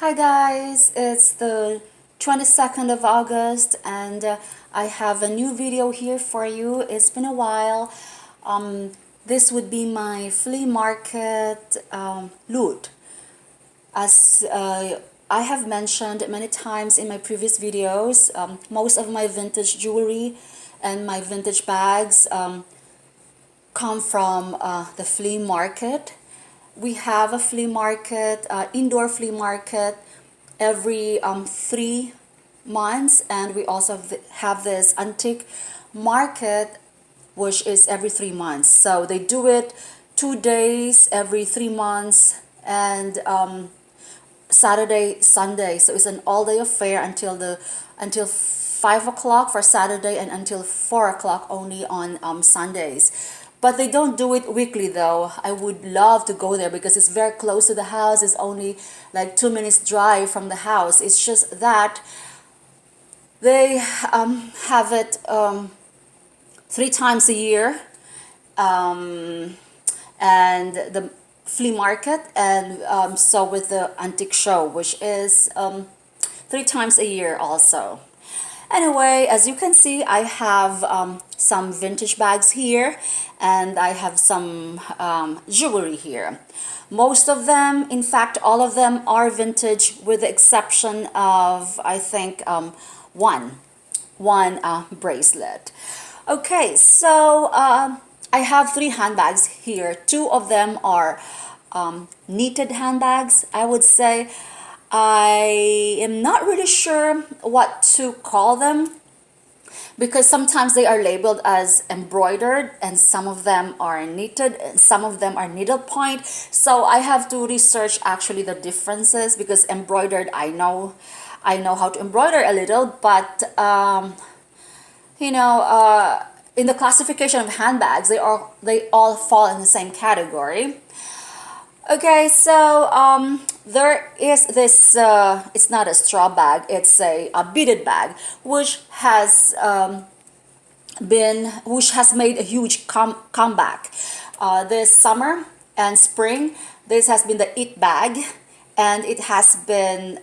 Hi guys, it's the 22nd of August and I have a new video here for you. It's been a while. This would be my flea market loot. As I have mentioned many times in my previous videos, most of my vintage jewelry and my vintage bags come from the flea market. We have a flea market, indoor flea market every 3 months, and we also have this antique market which is every 3 months. So they do it 2 days every 3 months, and Saturday, Sunday. So it's an all-day affair until 5 o'clock for Saturday and until 4 o'clock only on Sundays. But they don't do it weekly though. I would love to go there because it's very close to the house. It's only like 2 minutes drive from the house. It's just that they have it 3 times a year, and the flea market, and so with the antique show, which is 3 times a year also. Anyway, as you can see, I have some vintage bags here, and I have some jewelry here. Most of them, in fact, all of them are vintage with the exception of, I think, one bracelet. Okay, so I have 3 handbags here. 2 of them are knitted handbags, I would say. I am not really sure what to call them because sometimes they are labeled as embroidered and some of them are knitted and some of them are needlepoint. So I have to research actually the differences because embroidered, I know how to embroider a little, but in the classification of handbags, they all fall in the same category. Okay, so there is this, it's not a straw bag, it's a beaded bag, which has made a huge comeback. This summer and spring, this has been the it bag, and it has been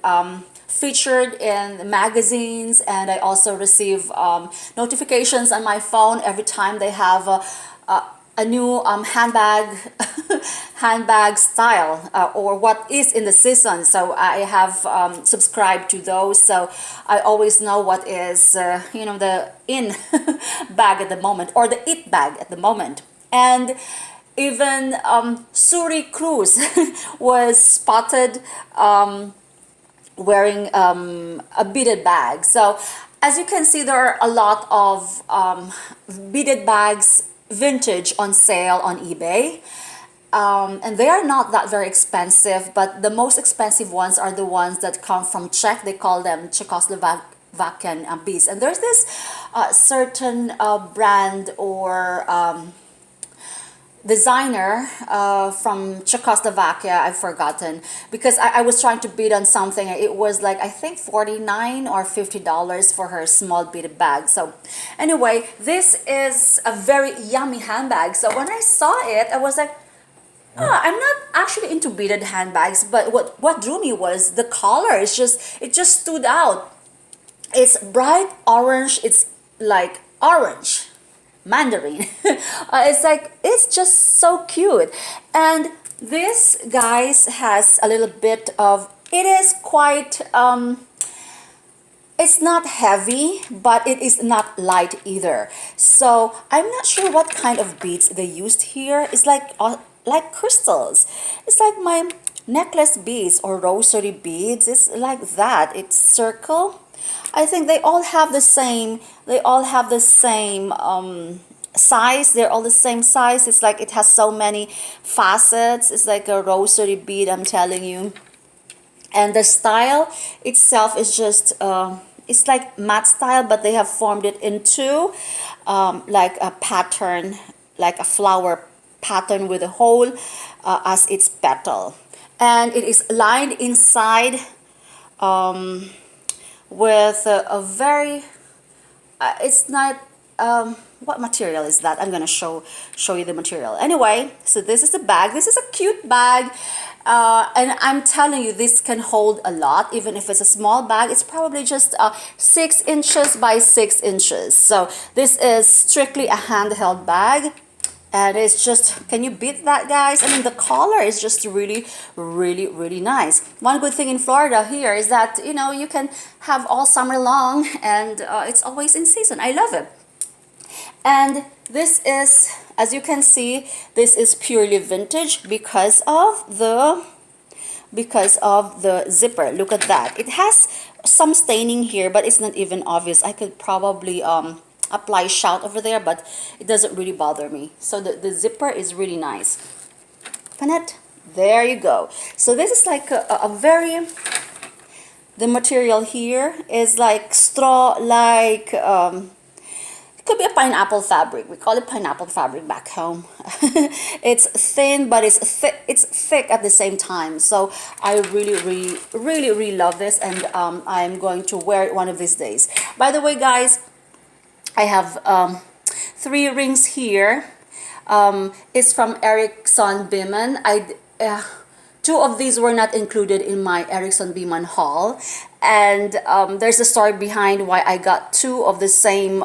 featured in magazines, and I also receive notifications on my phone every time they have a new handbag style, or what is in the season. So I have subscribed to those, so I always know what is the in bag at the moment, or the it bag at the moment. And even Suri Cruz was spotted wearing a beaded bag. So as you can see, there are a lot of beaded bags vintage on sale on eBay, and they are not that very expensive, but the most expensive ones are the ones that come from Czech. They call them Czechoslovakian beads, and there's this certain brand or designer from Czechoslovakia. I've forgotten because I was trying to bid on something. It was like, I think, $49 or $50 for her small beaded bag. So anyway, this is a very yummy handbag. So when I saw it, I was like, I'm not actually into beaded handbags, but what drew me was the color. It just stood out. It's bright orange. It's like orange mandarin. It's just so cute. And this, guys, has a little bit of, it is quite it's not heavy, but it is not light either. So I'm not sure what kind of beads they used here. It's like crystals. It's like my necklace beads or rosary beads. It's like that. It's circle. I think they all have the same size. They're all the same size. It's like it has so many facets. It's like a rosary bead, I'm telling you. And the style itself is just it's like matte style, but they have formed it into like a pattern, like a flower pattern with a hole as its petal, and it is lined inside with a very it's not what material is that? I'm gonna show you the material. Anyway, so this is the bag. This is a cute bag. And I'm telling you, this can hold a lot. Even if it's a small bag, it's probably just 6 inches by 6 inches. So this is strictly a handheld bag. And it's just, can you beat that, guys? I mean, the color is just really, really, really nice. One good thing in Florida here is that, you know, you can have all summer long, and it's always in season. I love it. And this is, as you can see, this is purely vintage because of the zipper. Look at that. It has some staining here, but it's not even obvious. I could probably apply shout over there, but it doesn't really bother me. So the zipper is really nice. Open it. There you go. So this is like a very, the material here is like straw, like it could be a pineapple fabric. We call it pineapple fabric back home. It's thin, but it's thick at the same time. So I really love this, and I'm going to wear it one of these days. By the way, guys, I have 3 rings here. It's from Erickson Beeman. 2 of these were not included in my Erickson Beeman haul, and there's a story behind why I got 2 of the same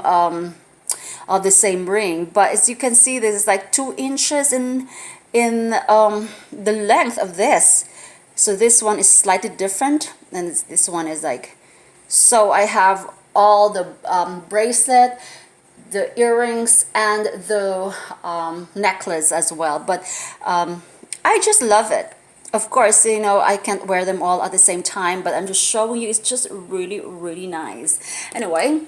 ring. But as you can see, this is like 2 inches in the length of this. So this one is slightly different, and this one is like, so I have all the bracelet, the earrings, and the necklace as well. But I just love it. Of course, you know, I can't wear them all at the same time, but I'm just showing you, it's just really nice. Anyway,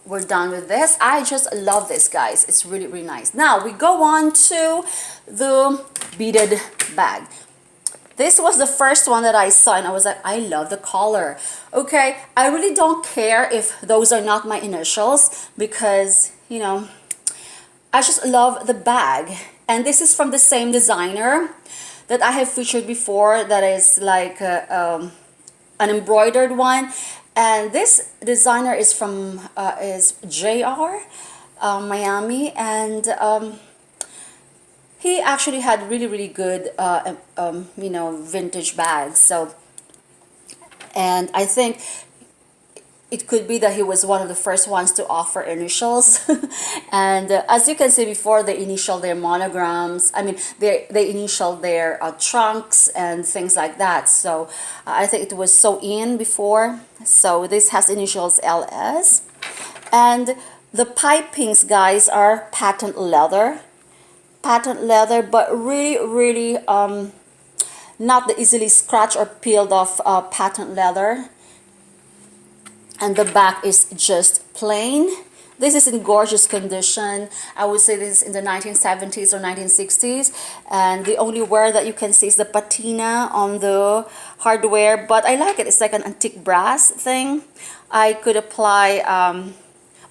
we're done with this. I just love this, guys. It's really nice. Now we go on to the beaded bag. This was the first one that I saw, and I was like, I love the color. Okay, I really don't care if those are not my initials, because, you know, I just love the bag. And this is from the same designer that I have featured before, that is like an embroidered one. And this designer is from is JR Miami, and he actually had really good you know, vintage bags. So, and I think it could be that he was one of the first ones to offer initials. And as you can see before, they initial their monograms. I mean, they initial their trunks and things like that. So I think it was so in before. So this has initials LS. And the pipings, guys, are patent leather. Patent leather, but really not the easily scratched or peeled off patent leather. And the back is just plain. This is in gorgeous condition. I would say this is in the 1970s or 1960s. And the only wear that you can see is the patina on the hardware. But I like it. It's like an antique brass thing. I could apply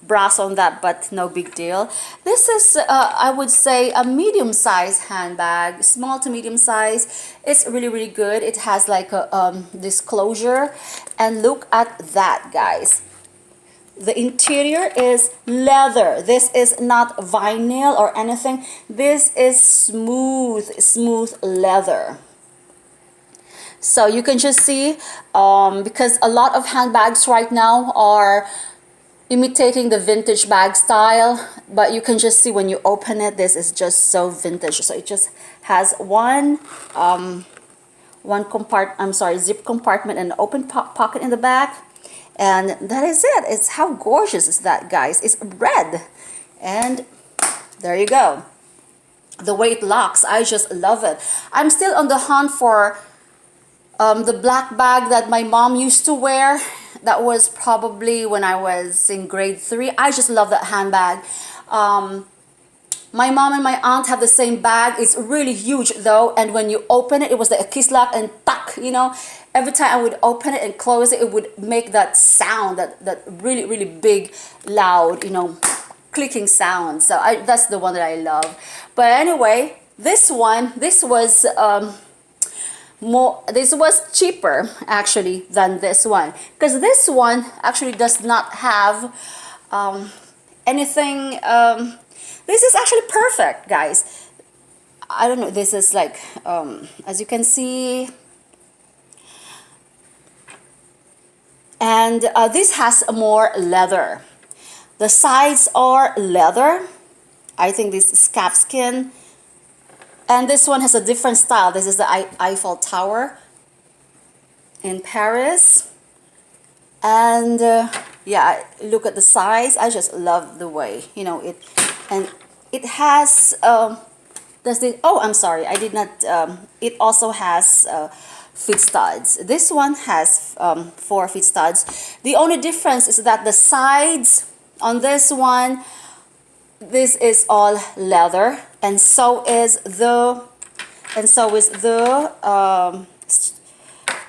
brass on that, but no big deal. This is, I would say, a medium-sized handbag, small to medium size. It's really good. It has like a this closure, and look at that, guys. The interior is leather. This is not vinyl or anything. This is smooth leather. So you can just see, because a lot of handbags right now are imitating the vintage bag style, but you can just see when you open it, this is just so vintage. So it just has one zip compartment and an open pocket in the back, and that is it. It's how gorgeous is that, guys. It's red, and there you go. The way it locks, I just love it. I'm still on the hunt for the black bag that my mom used to wear. That was probably when I was in grade 3. I just love that handbag. My mom and my aunt have the same bag. It's really huge though, and when you open it, it was like a kiss lock and tuck, you know. Every time I would open it and close it, it would make that sound, that really big, loud, you know, clicking sound. So that's the one that I love. But anyway, this one, this was cheaper actually than this one, because this one actually does not have anything. This is actually perfect, guys. I don't know, this is like, as you can see, and this has more leather. The sides are leather. I think this is calfskin. And this one has a different style. This is the Eiffel Tower in Paris. And yeah, look at the size. I just love the way, you know, and it has, does it, oh, I'm sorry, I did not, it also has feet studs. This one has 4 feet studs. The only difference is that the sides on this one, this is all leather, and so is the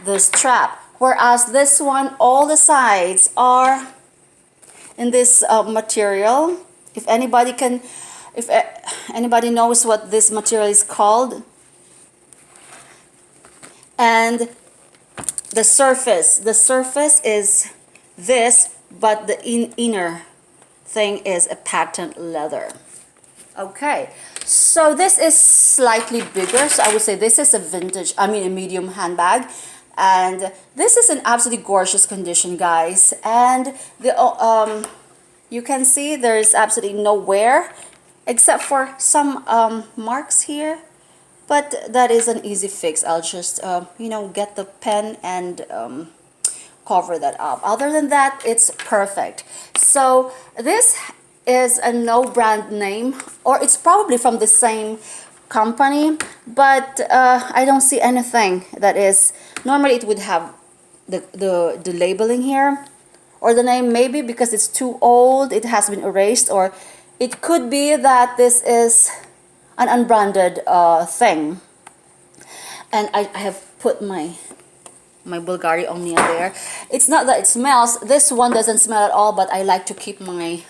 the strap. Whereas this one, all the sides are in this material. If anybody can, if anybody knows what this material is called. And the surface is this, but the inner thing is a patent leather. Okay, so this is slightly bigger, so I would say this is a vintage, I mean a medium handbag, and this is an absolutely gorgeous condition, guys. And the you can see there's absolutely no wear except for some marks here, but that is an easy fix. I'll just you know, get the pen and cover that up. Other than that, it's perfect. So this is a no brand name, or it's probably from the same company, but I don't see anything that is, normally it would have the labeling here, or the name, maybe because it's too old, it has been erased, or it could be that this is an unbranded thing. And I have put my Bulgari Omnia there. It's not that it smells, this one doesn't smell at all, but I like to keep my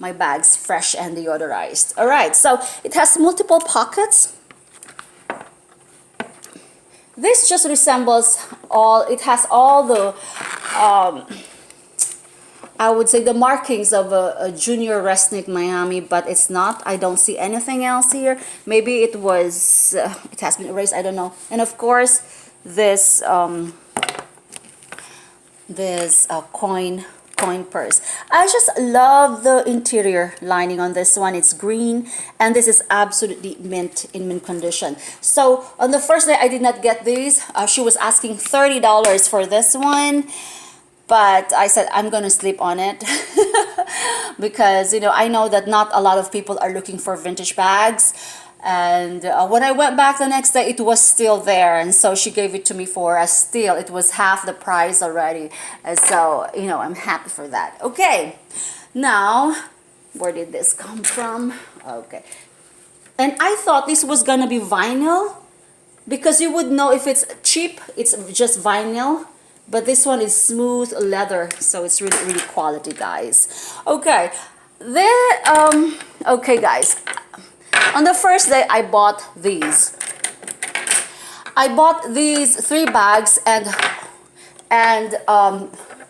my bags fresh and deodorized. All right, so it has multiple pockets. This just resembles all, it has all the I would say the markings of a junior Resnick Miami, but it's not. I don't see anything else here. Maybe it was it has been erased, I don't know. And of course this coin purse. I just love the interior lining on this one. It's green, and this is absolutely mint, in mint condition. So on the first day I did not get these. She was asking $30 for this one, but I said I'm gonna sleep on it because, you know, I know that not a lot of people are looking for vintage bags. And when I went back the next day, it was still there, and so she gave it to me for a steal. It was half the price already, and so, you know, I'm happy for that. Okay, now where did this come from? Okay, and I thought this was gonna be vinyl, because you would know if it's cheap, it's just vinyl. But this one is smooth leather, so it's really, really quality, guys. Okay, okay, guys. On the first day, I bought these. I bought these 3 bags and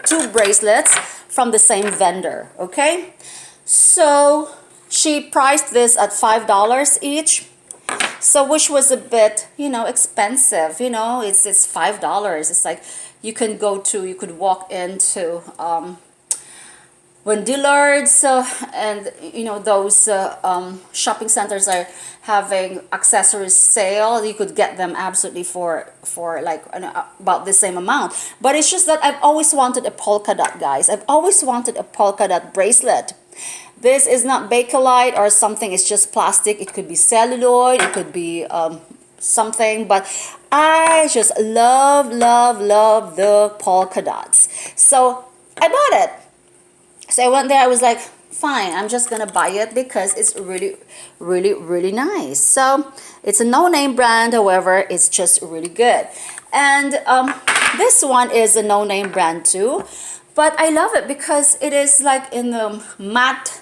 2 bracelets from the same vendor. Okay, so she priced this at $5 each. So which was a bit, you know, expensive. You know, it's $5. It's like you could walk into when Dillard's and, you know, those shopping centers are having accessories sale, you could get them absolutely for like about the same amount. But it's just that I've always wanted a polka dot, guys. I've always wanted a polka dot bracelet. This is not Bakelite or something, it's just plastic. It could be celluloid, it could be something, but I just love the polka dots. So I bought it. So I went there, I was like, fine, I'm just gonna buy it because it's really nice. So it's a no-name brand, however, it's just really good. And this one is a no-name brand too, but I love it because it is like in the matte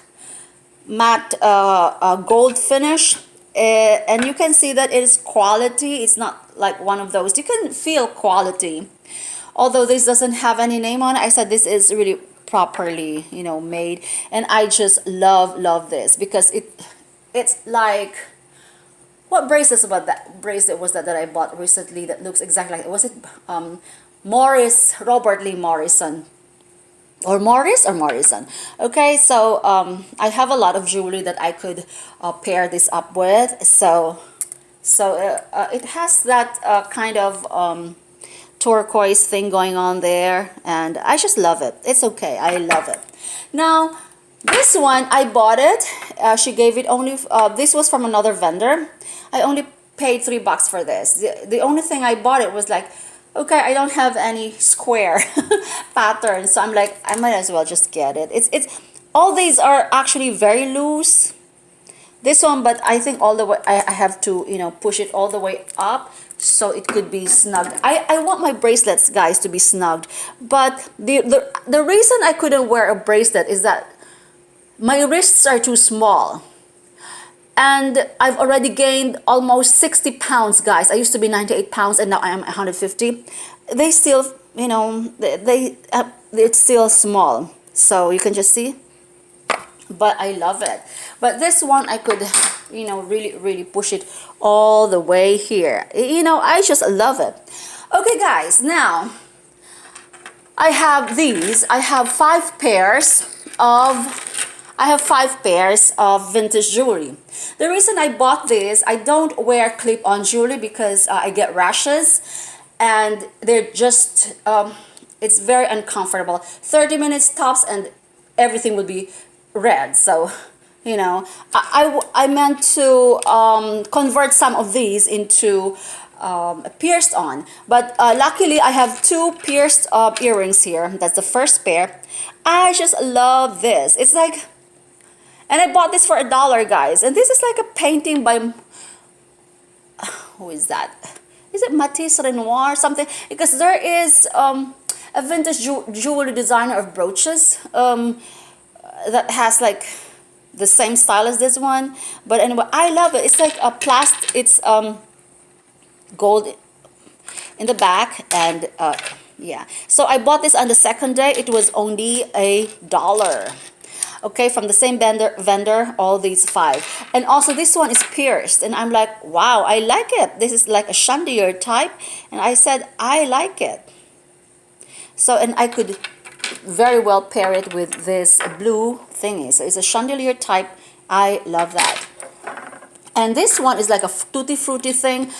gold finish. And you can see that it is quality. It's not like one of those, you can feel quality. Although this doesn't have any name on it, I said this is really properly, you know, made. And I just love this because it's like, what bracelet was that I bought recently that looks exactly like, was it Robert Lee Morrison, or Morris or Morrison? Okay, so I have a lot of jewelry that I could pair this up with. So it has that kind of turquoise thing going on there, and I just love it. It's okay, I love it. Now this one, I bought it. She gave it only, this was from another vendor. I only paid $3 for this. The only thing I bought it was like, okay, I don't have any square pattern, so I'm like, I might as well just get it. It's all these are actually very loose. This one, but I think all the way, I have to, you know, push it all the way up so it could be snug. I want my bracelets, guys, to be snugged, but the reason I couldn't wear a bracelet is that my wrists are too small. And I've already gained almost 60 pounds, guys. I used to be 98 pounds and now I am 150. They still, you know, it's still small. So you can just see. But I love it. But this one, I could, you know, really push it all the way here. You know, I just love it. Okay, guys, now I have these. I have five pairs of vintage jewelry. The reason I bought this, I don't wear clip-on jewelry because I get rashes and they're just, it's very uncomfortable. 30 minutes tops and everything will be red. So, you know, I meant to convert some of these into pierced on. But luckily, I have two pierced earrings here. That's the first pair. I just love this. It's like, and I bought this for $1, guys. And this is like a painting by, who is that? Is it Matisse Renoir or something? Because there is a vintage jewelry designer of brooches that has like the same style as this one. But anyway, I love it. It's like a plastic, it's gold in the back, and yeah. So I bought this on the second day. It was only $1. Okay, from the same vendor, all these five. And also this one is pierced, and I'm like, wow, I like it. This is like a chandelier type, and I said I like it. So, and I could very well pair it with this blue thingy. So it's a chandelier type. I love that. And this one is like a tutti frutti thing.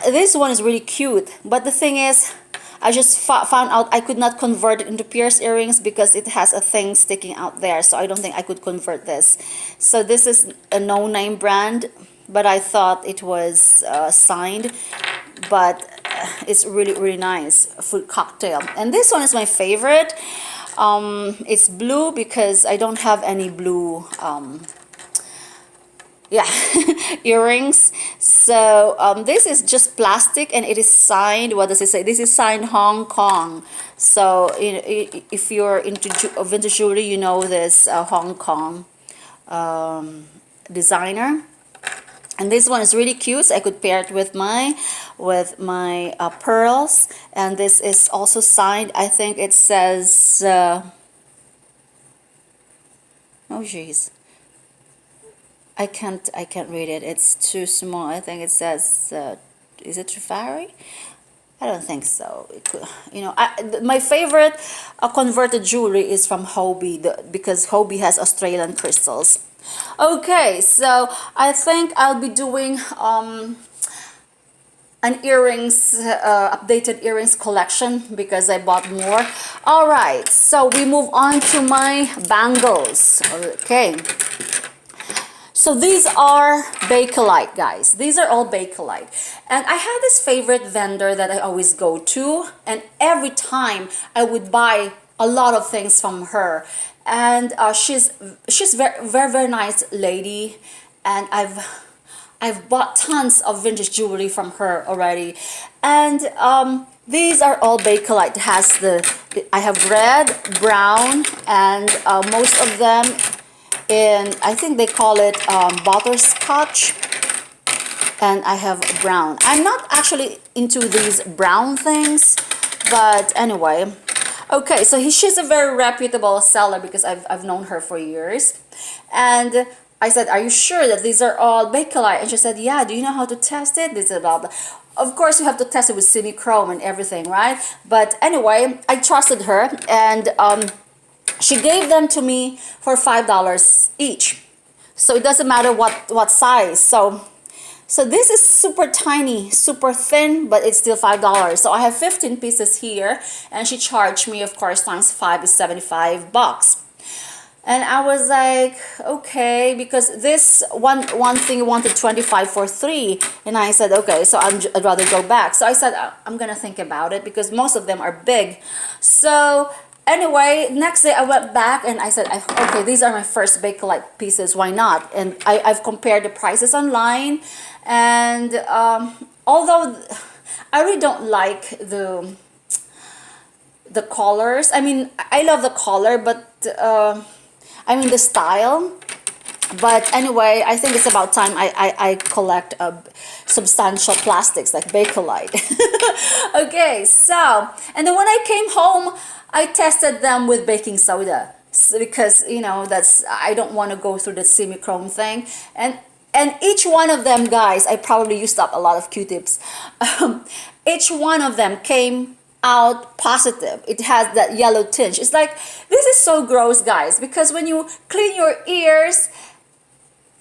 This one is really cute, but the thing is, I just found out I could not convert it into pierced earrings because it has a thing sticking out there. So I don't think I could convert this. So this is a no-name brand, but I thought it was signed. But it's really nice. Fruit cocktail. And this one is my favorite. It's blue because I don't have any blue yeah, earrings. So this is just plastic, and it is signed, what does it say? This is signed Hong Kong. So if you're into vintage jewelry, you know this Hong Kong designer. And this one is really cute. So I could pair it with my pearls. And this is also signed. I think it says oh jeez, I can't read it. It's too small. I think it says is it Trifari? I don't think so. It could, you know, my favorite converted jewelry is from Hobie because Hobie has Australian crystals. Okay, so I think I'll be doing an earrings, updated earrings collection because I bought more. All right, so we move on to my bangles. Okay. So these are Bakelite, guys. These are all Bakelite. And I had this favorite vendor that I always go to, and every time I would buy a lot of things from her. And she's very nice lady, and I've bought tons of vintage jewelry from her already. And these are all Bakelite. It has I have red, brown, and most of them in, I think they call it butterscotch, and I have brown. I'm not actually into these brown things, but anyway. Okay, so she's a very reputable seller because I've known her for years. And I said, are you sure that these are all Bakelite? And she said, yeah, do you know how to test it? This is blah, blah. Of course, you have to test it with semi-chrome and everything, right? But anyway, I trusted her, and she gave them to me for $5 each. So it doesn't matter what size. So this is super tiny, super thin, but it's still $5. So I have 15 pieces here, and she charged me, of course, times 5 is $75. And I was like, okay, because this one thing wanted 25 for 3, and I said, okay, so I'd rather go back. So I said, I'm gonna think about it because most of them are big. So anyway, next day I went back and I said, okay, these are my first Bakelite pieces, why not? And I've compared the prices online, and although I really don't like the colors. I mean, I love the color, but I mean the style. But anyway, I think it's about time I collect substantial plastics like Bakelite. Okay, so, and then when I came home, I tested them with baking soda because, you know, I don't want to go through the semi-chrome thing. And each one of them, guys, I probably used up a lot of Q-tips. Each one of them came out positive. It has that yellow tinge. It's like, this is so gross, guys, because when you clean your ears,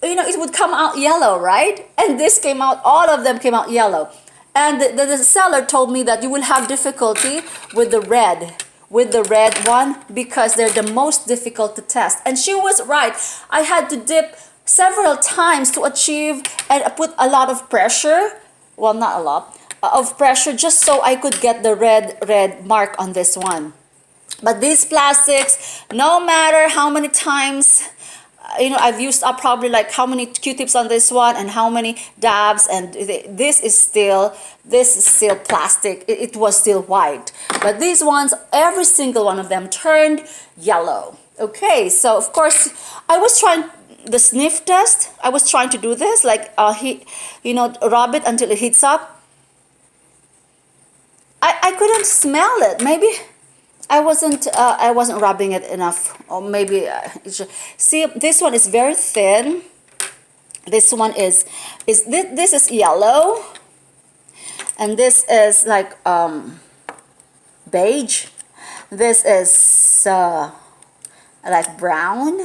you know, it would come out yellow, right? And this came out, all of them came out yellow. And the seller told me that you will have difficulty with the red one, because they're the most difficult to test. And she was right. I had to dip several times to achieve and put a lot of pressure, well, not a lot of pressure, just so I could get the red mark on this one. But these plastics, no matter how many times, you know, I've used up probably like how many Q-tips on this one and how many dabs, and this is still plastic. It was still white, but these ones, every single one of them turned yellow. Okay, so of course I was trying the sniff test. I was trying to do this, like you know, rub it until it heats up. I couldn't smell it. Maybe I wasn't rubbing it enough, or maybe see, this one is very thin. This one is this is yellow, and this is like beige. This is like brown.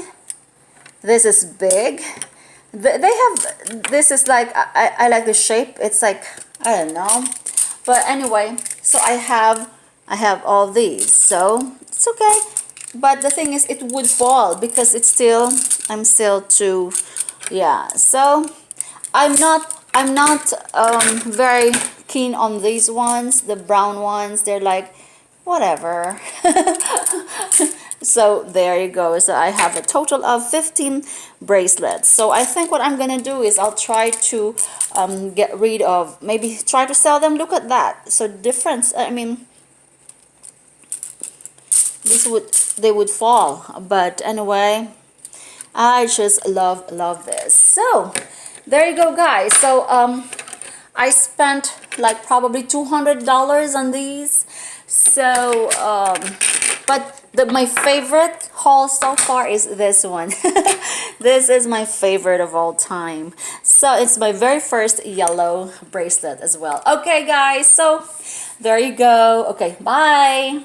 This is big. They have, this is like, I like the shape. It's like, I don't know, but anyway, so I have all these, so it's okay. But the thing is, it would fall because it's still, I'm still too, yeah. So I'm not very keen on these ones, the brown ones. They're like, whatever. So there you go. So I have a total of 15 bracelets. So I think what I'm gonna do is I'll try to get rid of, maybe try to sell them. Look at that. So difference, I mean, they would fall, but anyway, I just love this. So there you go, guys. So I spent like probably $200 on these. So but my favorite haul so far is this one. This is my favorite of all time. So it's my very first yellow bracelet as well. Okay, guys, so there you go. Okay, bye.